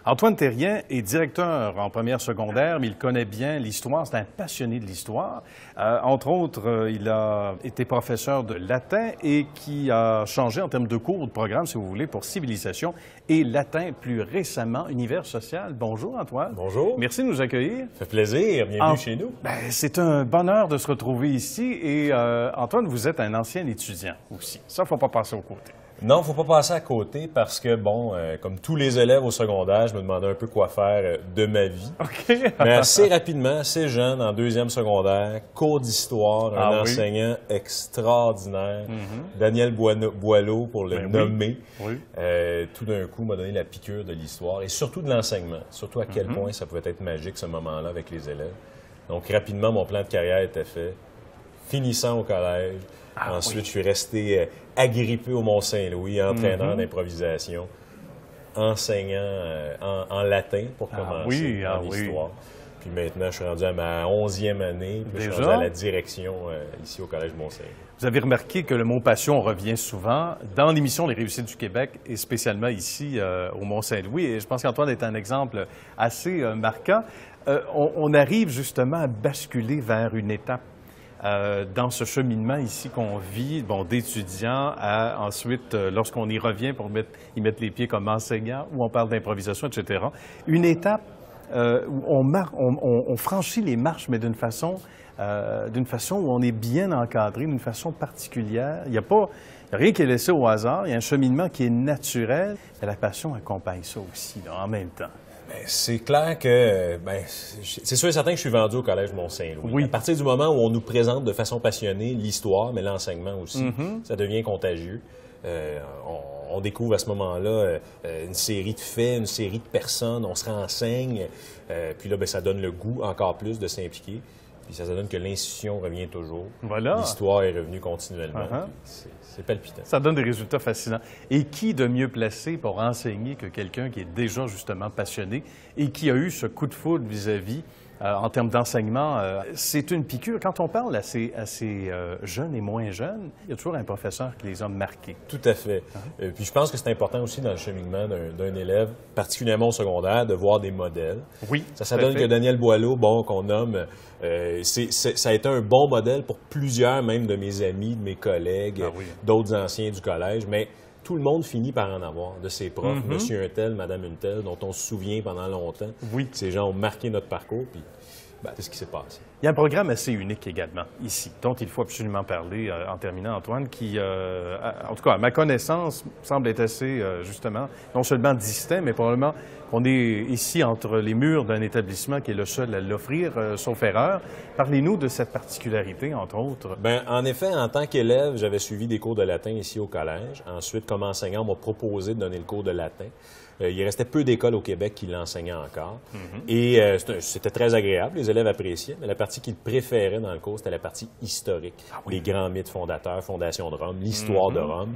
Antoine Thérien est directeur en première secondaire, mais il connaît bien l'histoire. C'est un passionné de l'histoire. Entre autres, il a été professeur de latin et qui a changé en termes de cours ou de programme, si vous voulez, pour civilisation et latin plus récemment, univers social. Bonjour, Antoine. Bonjour. Merci de nous accueillir. Ça fait plaisir. Bienvenue chez nous. C'est un bonheur de se retrouver ici. Et Antoine, vous êtes un ancien étudiant aussi. Ça, il ne faut pas passer au côté. Non, il ne faut pas passer à côté parce que, bon, comme tous les élèves au secondaire, je me demandais un peu quoi faire de ma vie. OK. Mais assez rapidement, assez jeune, en deuxième secondaire, cours d'histoire, un enseignant extraordinaire, Daniel Boileau pour le nommer. Oui. Tout d'un coup, m'a donné la piqûre de l'histoire et surtout de l'enseignement. Surtout à quel point ça pouvait être magique ce moment-là avec les élèves. Donc, rapidement, mon plan de carrière était fait. Finissant au collège. Ensuite, je suis resté agrippé au Mont-Saint-Louis, entraîneur d'improvisation, enseignant en latin pour commencer en histoire. Puis maintenant, je suis rendu à ma 11e année, puis je suis rendu à la direction ici au Collège Mont-Saint-Louis. Vous avez remarqué que le mot passion revient souvent dans l'émission Les Réussites du Québec et spécialement ici au Mont-Saint-Louis. Et je pense qu'Antoine est un exemple assez marquant. On arrive justement à basculer vers une étape dans ce cheminement ici qu'on vit, bon, d'étudiants à ensuite, lorsqu'on y revient pour y mettre les pieds comme enseignant, où on parle d'improvisation, etc. Une étape où on franchit les marches, mais d'une façon où on est bien encadré, d'une façon particulière. Il n'y a rien qui est laissé au hasard, il y a un cheminement qui est naturel. Et la passion accompagne ça aussi, là, en même temps. C'est clair que, c'est sûr et certain que je suis vendu au Collège Mont-Saint-Louis. Oui. À partir du moment où on nous présente de façon passionnée l'histoire, mais l'enseignement aussi, ça devient contagieux. On découvre à ce moment-là une série de faits, une série de personnes, on se renseigne, puis là, ça donne le goût encore plus de s'impliquer. Puis ça donne que l'institution revient toujours. Voilà. L'histoire est revenue continuellement. C'est palpitant. Ça donne des résultats fascinants. Et qui de mieux placé pour enseigner que quelqu'un qui est déjà justement passionné et qui a eu ce coup de foudre vis-à-vis en termes d'enseignement? C'est une piqûre. Quand on parle à ces jeunes et moins jeunes, il y a toujours un professeur qui les a marqués. Tout à fait. Puis je pense que c'est important aussi dans le cheminement d'un élève, particulièrement au secondaire, de voir des modèles. Oui. Ça donne que Daniel Boileau, bon, qu'on nomme, ça a été un bon modèle pour plusieurs, même de mes amis, de mes collègues, d'autres anciens du collège, mais tout le monde finit par en avoir, de ses profs, monsieur un tel, madame une telle, dont on se souvient pendant longtemps. Oui. Ces gens ont marqué notre parcours, puis c'est ce qui s'est passé. Il y a un programme assez unique également, ici, dont il faut absolument parler en terminant, Antoine, qui, en tout cas, à ma connaissance, semble être assez, justement, non seulement distinct, mais probablement qu'on est ici entre les murs d'un établissement qui est le seul à l'offrir, sauf erreur. Parlez-nous de cette particularité, entre autres. Bien, en effet, en tant qu'élève, j'avais suivi des cours de latin ici au collège. Ensuite, comme enseignant, on m'a proposé de donner le cours de latin. Il restait peu d'écoles au Québec qui l'enseignaient encore. Et c'était très agréable, les élèves appréciaient, mais la partie qu'ils préféraient dans le cours, c'était la partie historique. Les grands mythes fondateurs, fondation de Rome, l'histoire de Rome.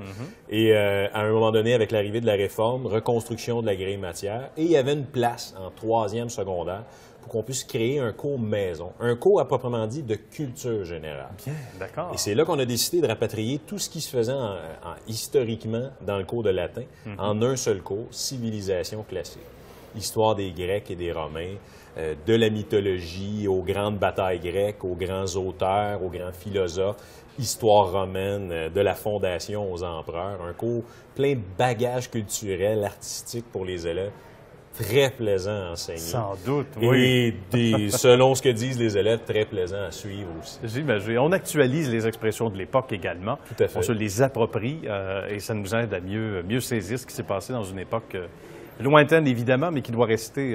Et à un moment donné, avec l'arrivée de la Réforme, reconstruction de la grille matière, et il y avait une place en troisième secondaire pour qu'on puisse créer un cours maison, un cours à proprement dit de culture générale. Bien, d'accord. Et c'est là qu'on a décidé de rapatrier tout ce qui se faisait historiquement dans le cours de latin en un seul cours, civilisation classique. Histoire des Grecs et des Romains, de la mythologie aux grandes batailles grecques, aux grands auteurs, aux grands philosophes, histoire romaine, de la fondation aux empereurs. Un cours plein de bagages culturels, artistiques pour les élèves. Très plaisant à enseigner. Sans doute, oui. Et selon ce que disent les élèves, très plaisant à suivre aussi. J'imagine. On actualise les expressions de l'époque également. Tout à fait. On se les approprie et ça nous aide à mieux saisir ce qui s'est passé dans une époque lointaine, évidemment, mais qui doit rester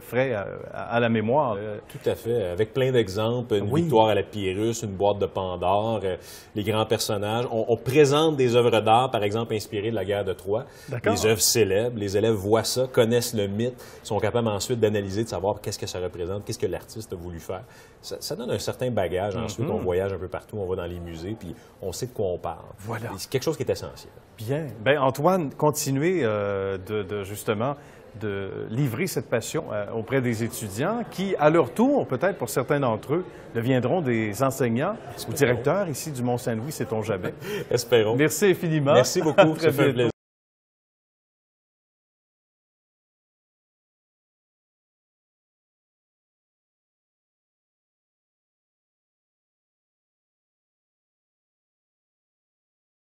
frais à la mémoire. Tout à fait. Avec plein d'exemples, une victoire à la Pyrrhus, une boîte de Pandore, les grands personnages. On présente des œuvres d'art, par exemple, inspirées de la guerre de Troie. Des œuvres célèbres. Les élèves voient ça, connaissent le mythe, sont capables ensuite d'analyser, de savoir qu'est-ce que ça représente, qu'est-ce que l'artiste a voulu faire. Ça donne un certain bagage. Ensuite, on voyage un peu partout, on va dans les musées, puis on sait de quoi on parle. Voilà. C'est quelque chose qui est essentiel. Bien. Bien, Antoine, continuez justement de livrer cette passion auprès des étudiants qui, à leur tour, peut-être pour certains d'entre eux, deviendront des enseignants ou directeurs ici du Mont-Saint-Louis, sait-on jamais. Espérons. Merci infiniment. Merci beaucoup. Ça fait un plaisir.